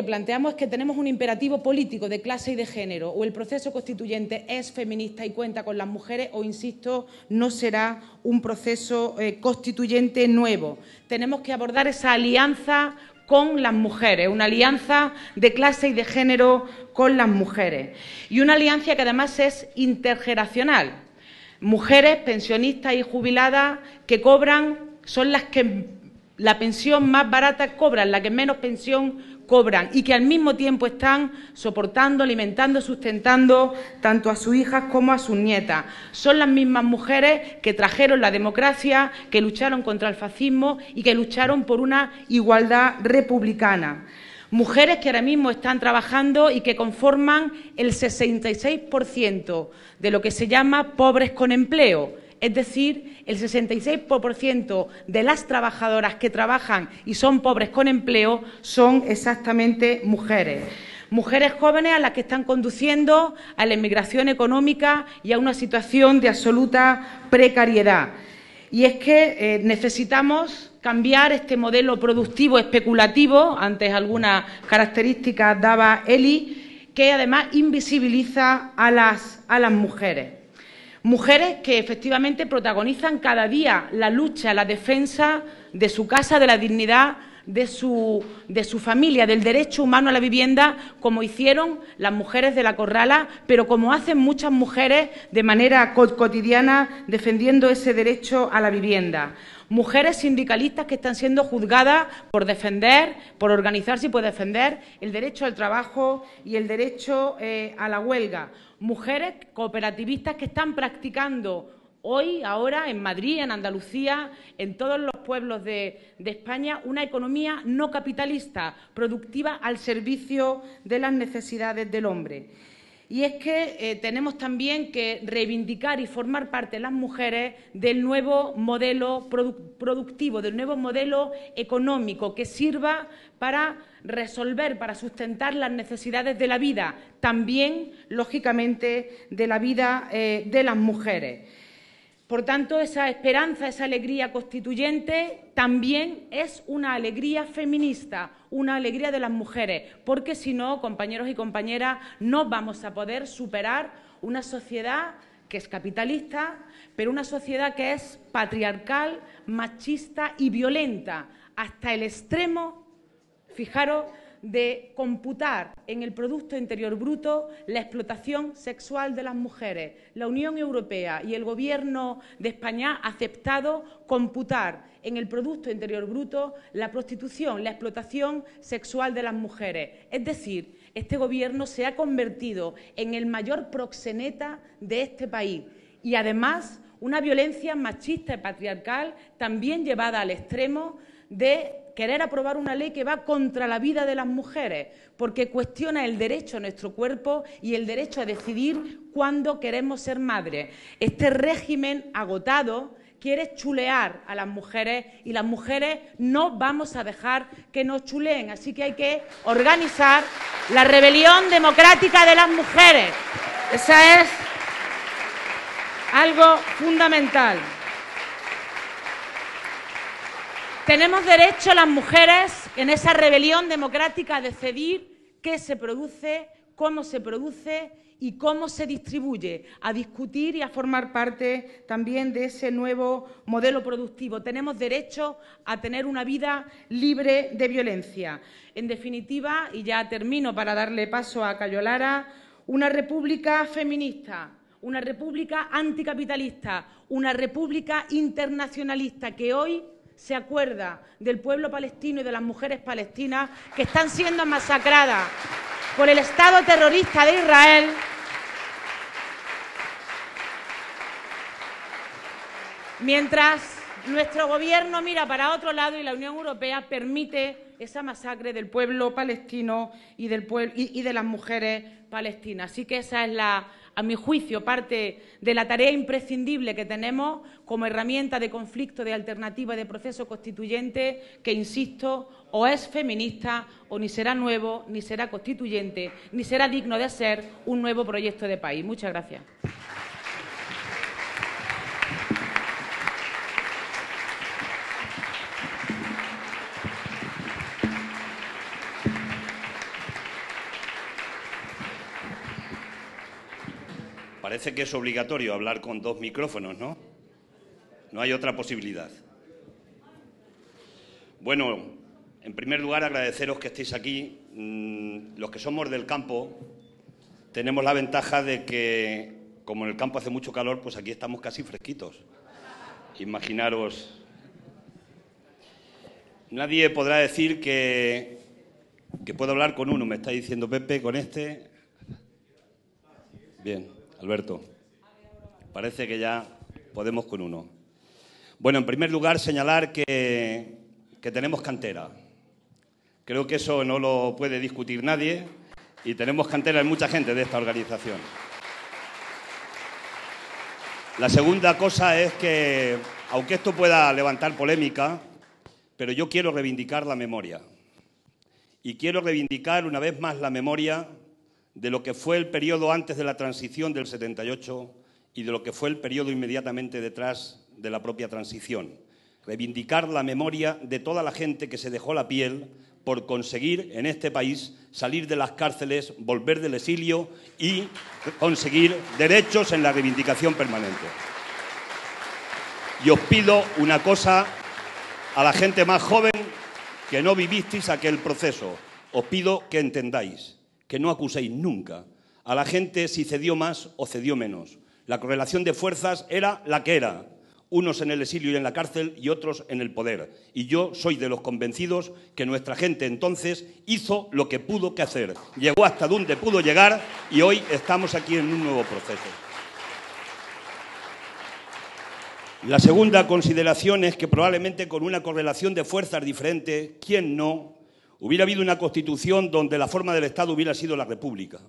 D: planteamos es que tenemos un imperativo político de clase y de género. O el proceso constituyente es feminista y cuenta con las mujeres, o, insisto, no será un proceso constituyente nuevo. Tenemos que abordar esa alianza con las mujeres, una alianza de clase y de género con las mujeres. Y una alianza que además es intergeneracional. Mujeres pensionistas y jubiladas que cobran, son las que la pensión más barata cobran, la que menos pensión cobran, y que al mismo tiempo están soportando, alimentando, sustentando tanto a sus hijas como a sus nietas. Son las mismas mujeres que trajeron la democracia, que lucharon contra el fascismo y que lucharon por una igualdad republicana. Mujeres que ahora mismo están trabajando y que conforman el 66% de lo que se llama pobres con empleo. Es decir, el 66% de las trabajadoras que trabajan y son pobres con empleo son exactamente mujeres. Mujeres jóvenes a las que están conduciendo a la emigración económica y a una situación de absoluta precariedad. Y es que necesitamos cambiar este modelo productivo especulativo, antes algunas características daba Eli, que además invisibiliza a las mujeres. Mujeres que efectivamente protagonizan cada día la lucha, la defensa de su casa, de la dignidad de su familia, del derecho humano a la vivienda, como hicieron las mujeres de La Corrala, pero como hacen muchas mujeres de manera cotidiana defendiendo ese derecho a la vivienda. Mujeres sindicalistas que están siendo juzgadas por defender, por organizarse y por defender el derecho al trabajo y el derecho a la huelga. Mujeres cooperativistas que están practicando hoy, ahora, en Madrid, en Andalucía, en todos los pueblos de España, una economía no capitalista, productiva al servicio de las necesidades del hombre. Y es que tenemos también que reivindicar y formar parte las mujeres del nuevo modelo productivo, del nuevo modelo económico que sirva para resolver, para sustentar las necesidades de la vida, también, lógicamente, de la vida de las mujeres. Por tanto, esa esperanza, esa alegría constituyente también es una alegría feminista, una alegría de las mujeres, porque si no, compañeros y compañeras, no vamos a poder superar una sociedad que es capitalista, pero una sociedad que es patriarcal, machista y violenta, hasta el extremo, fijaros, de computar en el Producto Interior Bruto la explotación sexual de las mujeres. La Unión Europea y el Gobierno de España ha aceptado computar en el Producto Interior Bruto la prostitución, la explotación sexual de las mujeres. Es decir, este Gobierno se ha convertido en el mayor proxeneta de este país y, además, una violencia machista y patriarcal también llevada al extremo de querer aprobar una ley que va contra la vida de las mujeres, porque cuestiona el derecho a nuestro cuerpo y el derecho a decidir cuándo queremos ser madres. Este régimen agotado quiere chulear a las mujeres y las mujeres no vamos a dejar que nos chuleen. Así que hay que organizar la rebelión democrática de las mujeres. Esa es algo fundamental. Tenemos derecho las mujeres en esa rebelión democrática a decidir qué se produce, cómo se produce y cómo se distribuye, a discutir y a formar parte también de ese nuevo modelo productivo. Tenemos derecho a tener una vida libre de violencia. En definitiva, y ya termino para darle paso a Cayo Lara, una república feminista, una república anticapitalista, una república internacionalista que hoy se acuerda del pueblo palestino y de las mujeres palestinas que están siendo masacradas por el Estado terrorista de Israel, mientras nuestro Gobierno mira para otro lado y la Unión Europea permite esa masacre del pueblo palestino y de las mujeres palestinas. Así que esa es a mi juicio, parte de la tarea imprescindible que tenemos como herramienta de conflicto, de alternativa y de proceso constituyente, que, insisto, o es feminista o ni será nuevo, ni será constituyente, ni será digno de ser un nuevo proyecto de país. Muchas gracias.
E: Parece que es obligatorio hablar con dos micrófonos, ¿no? No hay otra posibilidad. Bueno, en primer lugar, agradeceros que estéis aquí. Los que somos del campo tenemos la ventaja de que, como en el campo hace mucho calor, pues aquí estamos casi fresquitos. Imaginaros. Nadie podrá decir que puedo hablar con uno, me está diciendo Pepe, con este. Bien, Alberto. Parece que ya podemos con uno. Bueno, en primer lugar, señalar que tenemos cantera. Creo que eso no lo puede discutir nadie y tenemos cantera en mucha gente de esta organización. La segunda cosa es que, aunque esto pueda levantar polémica, pero yo quiero reivindicar la memoria. Y quiero reivindicar una vez más la memoria de lo que fue el periodo antes de la transición del 78 y de lo que fue el periodo inmediatamente detrás de la propia transición. Reivindicar la memoria de toda la gente que se dejó la piel por conseguir en este país salir de las cárceles, volver del exilio y conseguir derechos en la reivindicación permanente. Y os pido una cosa a la gente más joven que no vivisteis aquel proceso. Os pido que entendáis, que no acuséis nunca a la gente si cedió más o cedió menos. La correlación de fuerzas era la que era. Unos en el exilio y en la cárcel y otros en el poder. Y yo soy de los convencidos que nuestra gente entonces hizo lo que pudo que hacer. Llegó hasta donde pudo llegar y hoy estamos aquí en un nuevo proceso. La segunda consideración es que probablemente con una correlación de fuerzas diferente, ¿quién no?, hubiera habido una constitución donde la forma del Estado hubiera sido la República.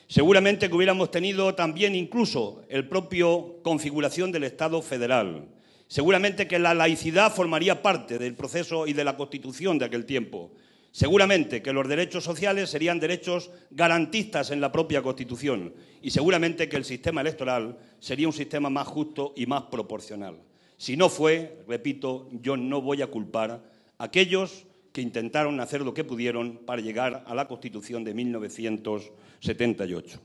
E: Seguramente que hubiéramos tenido también incluso el propio configuración del Estado federal. Seguramente que la laicidad formaría parte del proceso y de la Constitución de aquel tiempo. Seguramente que los derechos sociales serían derechos garantistas en la propia Constitución. Y seguramente que el sistema electoral sería un sistema más justo y más proporcional. Si no fue, repito, yo no voy a culpar a aquellos que intentaron hacer lo que pudieron para llegar a la Constitución de 1978.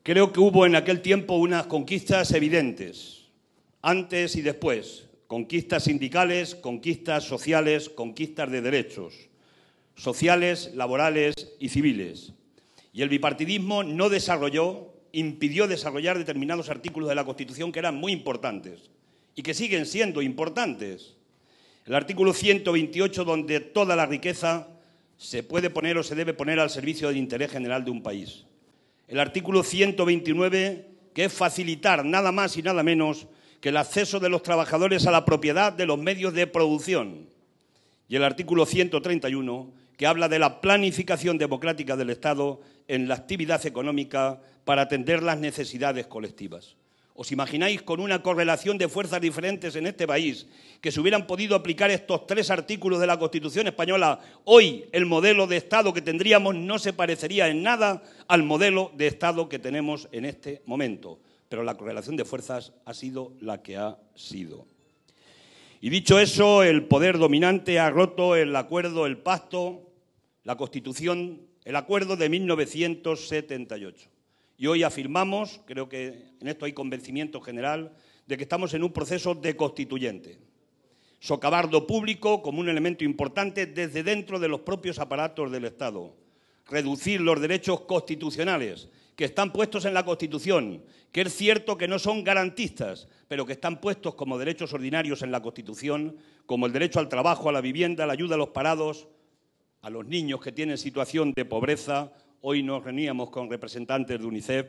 E: Creo que hubo en aquel tiempo unas conquistas evidentes, antes y después, conquistas sindicales, conquistas sociales, conquistas de derechos, sociales, laborales y civiles. Y el bipartidismo no desarrolló, impidió desarrollar determinados artículos de la Constitución que eran muy importantes y que siguen siendo importantes. El artículo 128, donde toda la riqueza se puede poner o se debe poner al servicio del interés general de un país. El artículo 129, que es facilitar nada más y nada menos que el acceso de los trabajadores a la propiedad de los medios de producción. Y el artículo 131, que habla de la planificación democrática del Estado en la actividad económica para atender las necesidades colectivas. ¿Os imagináis con una correlación de fuerzas diferentes en este país que se hubieran podido aplicar estos tres artículos de la Constitución española? Hoy el modelo de Estado que tendríamos no se parecería en nada al modelo de Estado que tenemos en este momento. Pero la correlación de fuerzas ha sido la que ha sido. Y dicho eso, el poder dominante ha roto el acuerdo, el pacto, la Constitución, el acuerdo de 1978. Y hoy afirmamos, creo que en esto hay convencimiento general, de que estamos en un proceso deconstituyente. Socavar lo público como un elemento importante desde dentro de los propios aparatos del Estado. Reducir los derechos constitucionales que están puestos en la Constitución, que es cierto que no son garantistas, pero que están puestos como derechos ordinarios en la Constitución, como el derecho al trabajo, a la vivienda, a la ayuda a los parados, a los niños que tienen situación de pobreza. Hoy nos reuníamos con representantes de UNICEF.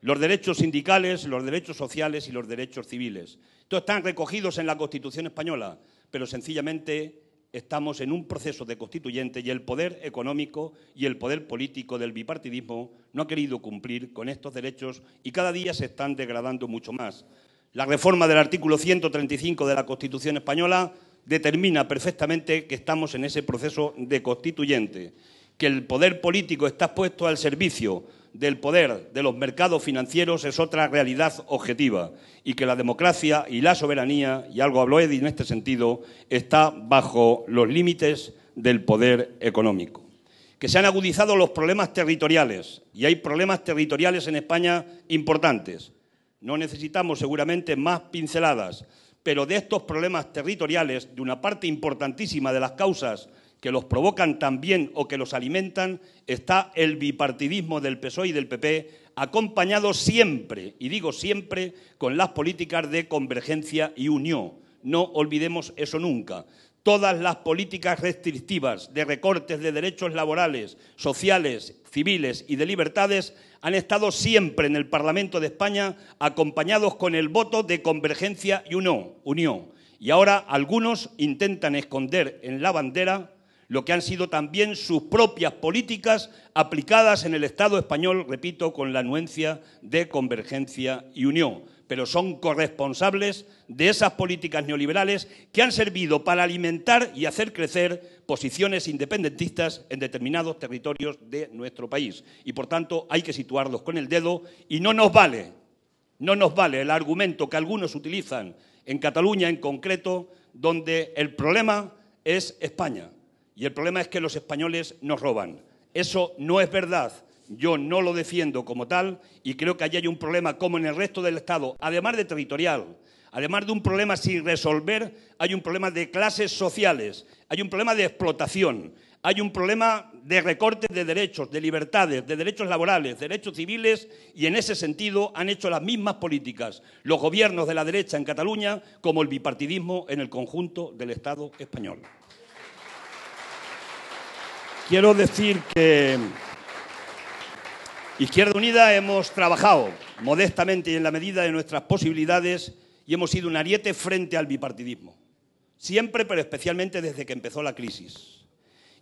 E: Los derechos sindicales, los derechos sociales y los derechos civiles. Estos están recogidos en la Constitución española, pero sencillamente estamos en un proceso de constituyente y el poder económico y el poder político del bipartidismo no ha querido cumplir con estos derechos y cada día se están degradando mucho más. La reforma del artículo 135 de la Constitución española determina perfectamente que estamos en ese proceso de constituyente, que el poder político está puesto al servicio del poder de los mercados financieros es otra realidad objetiva y que la democracia y la soberanía, y algo habló Edi en este sentido, está bajo los límites del poder económico. que se han agudizado los problemas territoriales, y hay problemas territoriales en España importantes. No necesitamos seguramente más pinceladas, pero de estos problemas territoriales, de una parte importantísima de las causas que los provocan también o que los alimentan, está el bipartidismo del PSOE y del PP, acompañado siempre, y digo siempre, con las políticas de convergencia y unión. No olvidemos eso nunca. Todas las políticas restrictivas de recortes de derechos laborales, sociales, civiles y de libertades han estado siempre en el Parlamento de España acompañados con el voto de convergencia y unión. Y ahora algunos intentan esconder en la bandera lo que han sido también sus propias políticas aplicadas en el Estado español, repito, con la anuencia de convergencia y unión. Pero son corresponsables de esas políticas neoliberales que han servido para alimentar y hacer crecer posiciones independentistas en determinados territorios de nuestro país. Y, por tanto, hay que situarlos con el dedo y no nos vale el argumento que algunos utilizan en Cataluña en concreto, donde el problema es España y el problema es que los españoles nos roban. Eso no es verdad. Yo no lo defiendo como tal y creo que allí hay un problema como en el resto del Estado, además de territorial, además de un problema sin resolver, hay un problema de clases sociales, hay un problema de explotación, hay un problema de recortes de derechos, de libertades, de derechos laborales, derechos civiles y en ese sentido han hecho las mismas políticas los gobiernos de la derecha en Cataluña como el bipartidismo en el conjunto del Estado español. Quiero decir que Izquierda Unida hemos trabajado modestamente y en la medida de nuestras posibilidades y hemos sido un ariete frente al bipartidismo. Siempre, pero especialmente desde que empezó la crisis.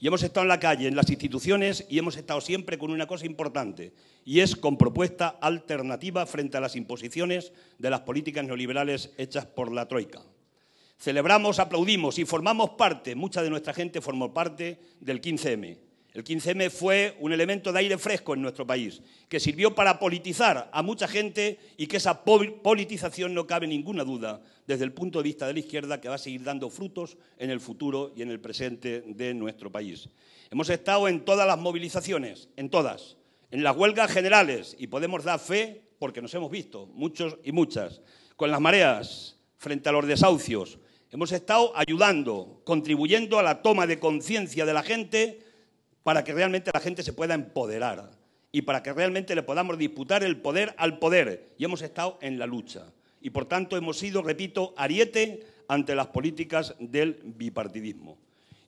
E: Y hemos estado en la calle, en las instituciones y hemos estado siempre con una cosa importante y es con propuesta alternativa frente a las imposiciones de las políticas neoliberales hechas por la Troika. Celebramos, aplaudimos y formamos parte, mucha de nuestra gente formó parte del 15M. El 15M fue un elemento de aire fresco en nuestro país, que sirvió para politizar a mucha gente y que esa politización no cabe ninguna duda, desde el punto de vista de la izquierda, que va a seguir dando frutos en el futuro y en el presente de nuestro país. Hemos estado en todas las movilizaciones, en todas, en las huelgas generales, y podemos dar fe porque nos hemos visto, muchos y muchas, con las mareas, frente a los desahucios. Hemos estado ayudando, contribuyendo a la toma de conciencia de la gente para que realmente la gente se pueda empoderar y para que realmente le podamos disputar el poder al poder. Y hemos estado en la lucha. Y, por tanto, hemos sido, repito, ariete ante las políticas del bipartidismo.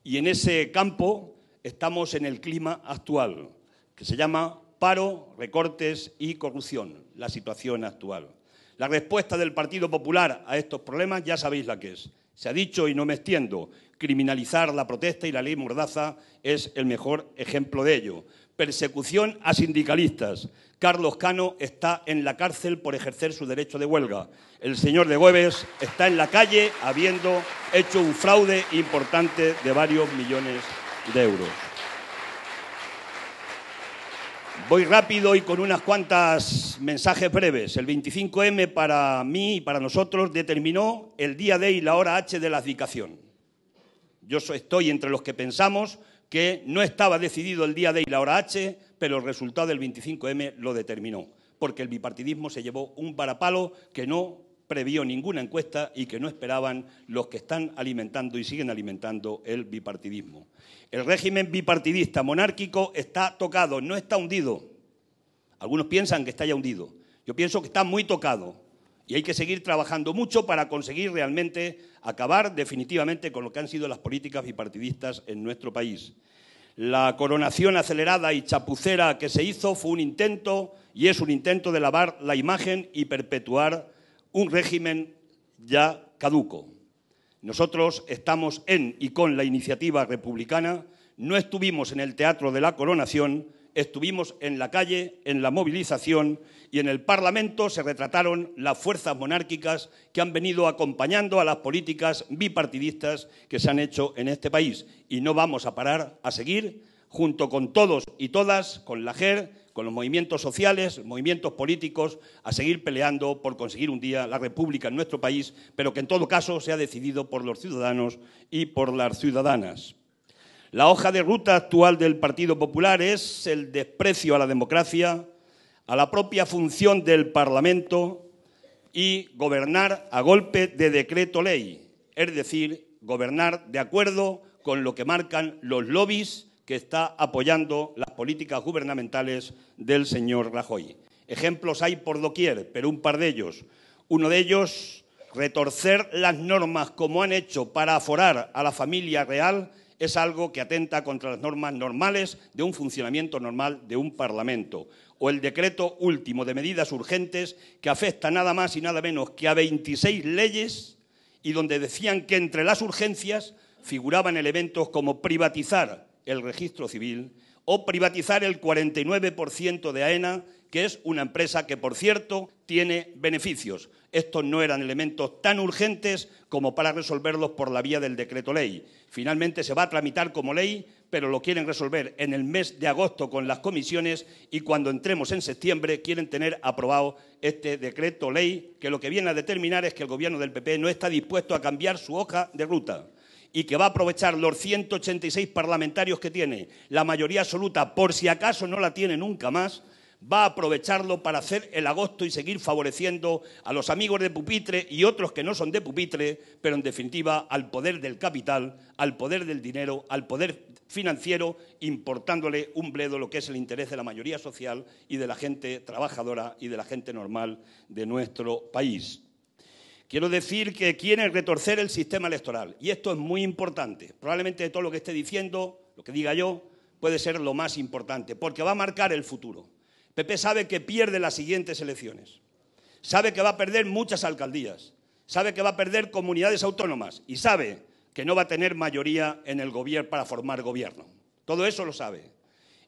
E: Y en ese campo estamos en el clima actual, que se llama paro, recortes y corrupción, la situación actual. La respuesta del Partido Popular a estos problemas ya sabéis la que es. Se ha dicho, y no me extiendo, criminalizar la protesta y la ley Mordaza es el mejor ejemplo de ello. Persecución a sindicalistas. Carlos Cano está en la cárcel por ejercer su derecho de huelga. El señor de Güeves está en la calle habiendo hecho un fraude importante de varios millones de euros. Voy rápido y con unas cuantas mensajes breves. El 25M para mí y para nosotros determinó el día D y la hora H de la abdicación. Yo estoy entre los que pensamos que no estaba decidido el día D y la hora H, pero el resultado del 25M lo determinó, porque el bipartidismo se llevó un varapalo que no previó ninguna encuesta y que no esperaban los que están alimentando y siguen alimentando el bipartidismo. El régimen bipartidista monárquico está tocado, no está hundido. Algunos piensan que está ya hundido. Yo pienso que está muy tocado y hay que seguir trabajando mucho para conseguir realmente acabar definitivamente con lo que han sido las políticas bipartidistas en nuestro país. La coronación acelerada y chapucera que se hizo fue un intento y es un intento de lavar la imagen y perpetuar un régimen ya caduco. Nosotros estamos en y con la iniciativa republicana, no estuvimos en el teatro de la coronación, estuvimos en la calle, en la movilización y en el Parlamento se retrataron las fuerzas monárquicas que han venido acompañando a las políticas bipartidistas que se han hecho en este país. Y no vamos a parar a seguir, junto con todos y todas, con la JER, con los movimientos sociales, movimientos políticos, a seguir peleando por conseguir un día la república en nuestro país, pero que en todo caso sea decidido por los ciudadanos y por las ciudadanas. La hoja de ruta actual del Partido Popular es el desprecio a la democracia, a la propia función del Parlamento y gobernar a golpe de decreto ley, es decir, gobernar de acuerdo con lo que marcan los lobbies que está apoyando las políticas gubernamentales del señor Rajoy. Ejemplos hay por doquier, pero un par de ellos. Uno de ellos, retorcer las normas como han hecho para aforar a la familia real, es algo que atenta contra las normas normales de un funcionamiento normal de un Parlamento. O el decreto último de medidas urgentes que afecta nada más y nada menos que a 26 leyes y donde decían que entre las urgencias figuraban elementos como privatizar el registro civil o privatizar el 49% de AENA, que es una empresa que, por cierto, tiene beneficios. Estos no eran elementos tan urgentes como para resolverlos por la vía del decreto ley. Finalmente se va a tramitar como ley, pero lo quieren resolver en el mes de agosto con las comisiones y cuando entremos en septiembre quieren tener aprobado este decreto ley que lo que viene a determinar es que el Gobierno del PP no está dispuesto a cambiar su hoja de ruta y que va a aprovechar los 186 parlamentarios que tiene, la mayoría absoluta, por si acaso no la tiene nunca más, va a aprovecharlo para hacer el agosto y seguir favoreciendo a los amigos de pupitre y otros que no son de pupitre, pero en definitiva al poder del capital, al poder del dinero, al poder financiero, importándole un bledo lo que es el interés de la mayoría social y de la gente trabajadora y de la gente normal de nuestro país. Quiero decir que quieren retorcer el sistema electoral y esto es muy importante. Probablemente de todo lo que esté diciendo, lo que diga yo, puede ser lo más importante, porque va a marcar el futuro. PP sabe que pierde las siguientes elecciones, sabe que va a perder muchas alcaldías, sabe que va a perder comunidades autónomas y sabe que no va a tener mayoría en el gobierno para formar gobierno. Todo eso lo sabe.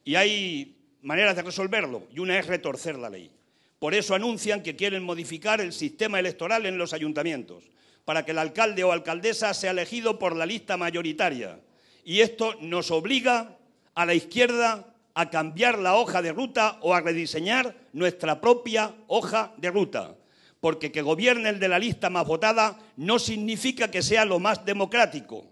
E: Y hay maneras de resolverlo y una es retorcer la ley. Por eso anuncian que quieren modificar el sistema electoral en los ayuntamientos, para que el alcalde o alcaldesa sea elegido por la lista mayoritaria. Y esto nos obliga a la izquierda a cambiar la hoja de ruta o a rediseñar nuestra propia hoja de ruta. Porque que gobierne el de la lista más votada no significa que sea lo más democrático.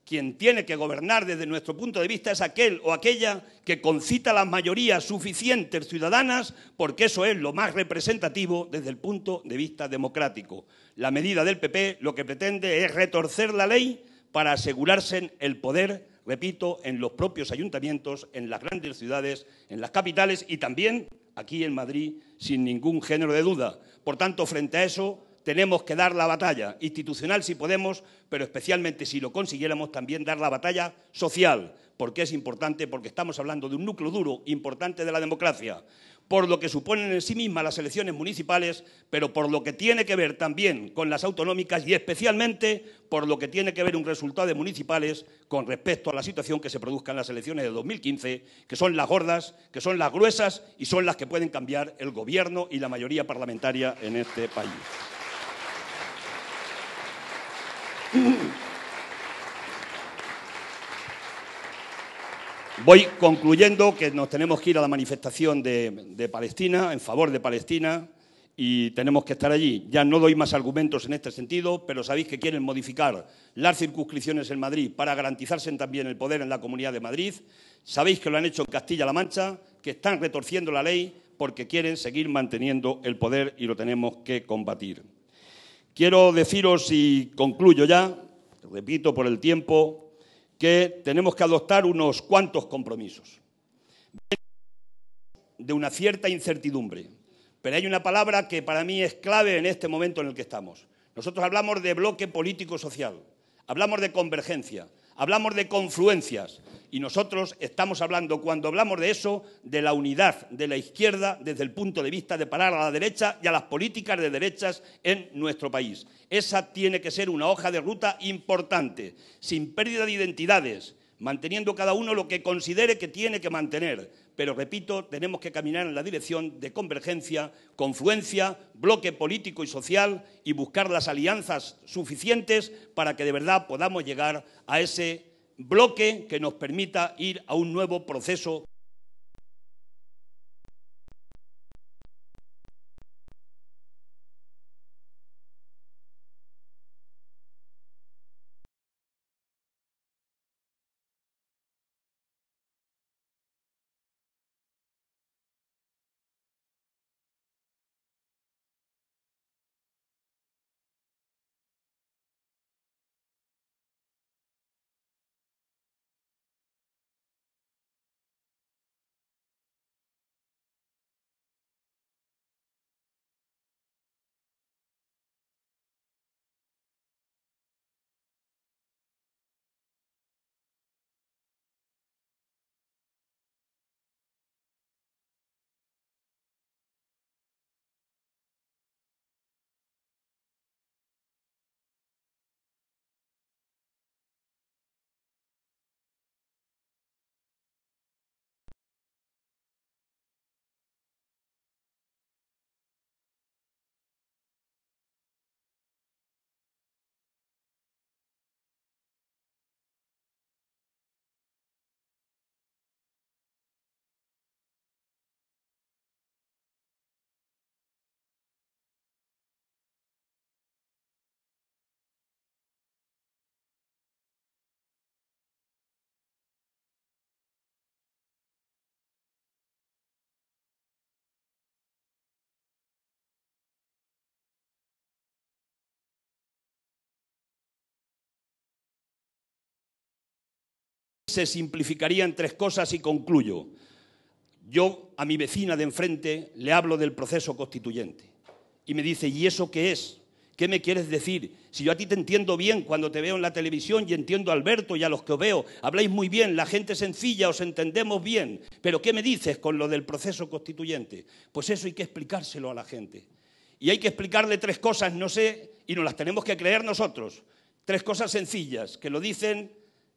E: Quien tiene que gobernar desde nuestro punto de vista es aquel o aquella que concita las mayorías suficientes ciudadanas, porque eso es lo más representativo desde el punto de vista democrático. La medida del PP lo que pretende es retorcer la ley para asegurarse el poder, repito, en los propios ayuntamientos, en las grandes ciudades, en las capitales y también aquí en Madrid, sin ningún género de duda. Por tanto, frente a eso, tenemos que dar la batalla institucional si podemos, pero especialmente si lo consiguiéramos también dar la batalla social, porque es importante, porque estamos hablando de un núcleo duro importante de la democracia, por lo que suponen en sí mismas las elecciones municipales, pero por lo que tiene que ver también con las autonómicas y especialmente por lo que tiene que ver un resultado de municipales con respecto a la situación que se produzca en las elecciones de 2015, que son las gordas, que son las gruesas y son las que pueden cambiar el gobierno y la mayoría parlamentaria en este país. Voy concluyendo que nos tenemos que ir a la manifestación de Palestina, en favor de Palestina, y tenemos que estar allí. Ya no doy más argumentos en este sentido, pero sabéis que quieren modificar las circunscripciones en Madrid para garantizarse también el poder en la Comunidad de Madrid. Sabéis que lo han hecho en Castilla-La Mancha, que están retorciendo la ley porque quieren seguir manteniendo el poder y lo tenemos que combatir. Quiero deciros, y concluyo ya, repito por el tiempo, que tenemos que adoptar unos cuantos compromisos. De una cierta incertidumbre, pero hay una palabra que para mí es clave en este momento en el que estamos. Nosotros hablamos de bloque político-social, hablamos de convergencia, hablamos de confluencias y nosotros estamos hablando, cuando hablamos de eso, de la unidad de la izquierda desde el punto de vista de parar a la derecha y a las políticas de derechas en nuestro país. Esa tiene que ser una hoja de ruta importante, sin pérdida de identidades, manteniendo cada uno lo que considere que tiene que mantener. Pero, repito, tenemos que caminar en la dirección de convergencia, confluencia, bloque político y social y buscar las alianzas suficientes para que de verdad podamos llegar a ese bloque que nos permita ir a un nuevo proceso se simplificaría en 3 cosas y concluyo. Yo a mi vecina de enfrente le hablo del proceso constituyente y me dice, ¿y eso qué es? ¿Qué me quieres decir? Si yo a ti te entiendo bien cuando te veo en la televisión y entiendo a Alberto y a los que os veo, habláis muy bien, la gente sencilla, os entendemos bien, pero ¿qué me dices con lo del proceso constituyente? Pues eso hay que explicárselo a la gente. Y hay que explicarle 3 cosas, no sé, y nos las tenemos que creer nosotros. 3 cosas sencillas, que lo dicen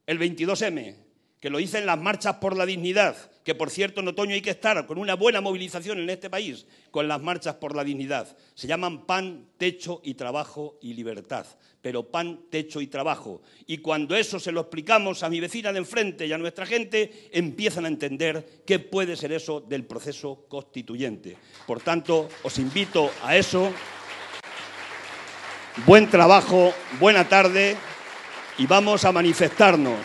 E: el 22M, que lo dicen las marchas por la dignidad, que por cierto en otoño hay que estar con una buena movilización en este país, con las marchas por la dignidad. Se llaman pan, techo y trabajo y libertad, pero pan, techo y trabajo. Y cuando eso se lo explicamos a mi vecina de enfrente y a nuestra gente, empiezan a entender qué puede ser eso del proceso constituyente. Por tanto, os invito a eso. Buen trabajo, buena tarde y vamos a manifestarnos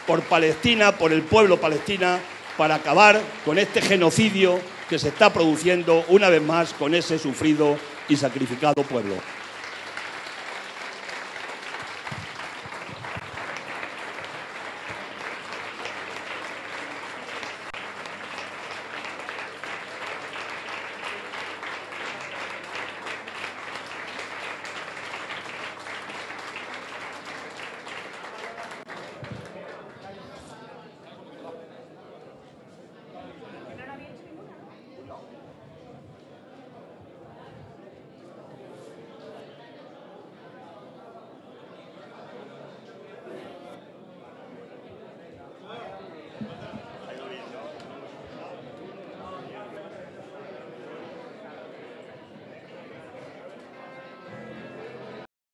E: por Palestina, por el pueblo palestino, para acabar con este genocidio que se está produciendo una vez más con ese sufrido y sacrificado pueblo.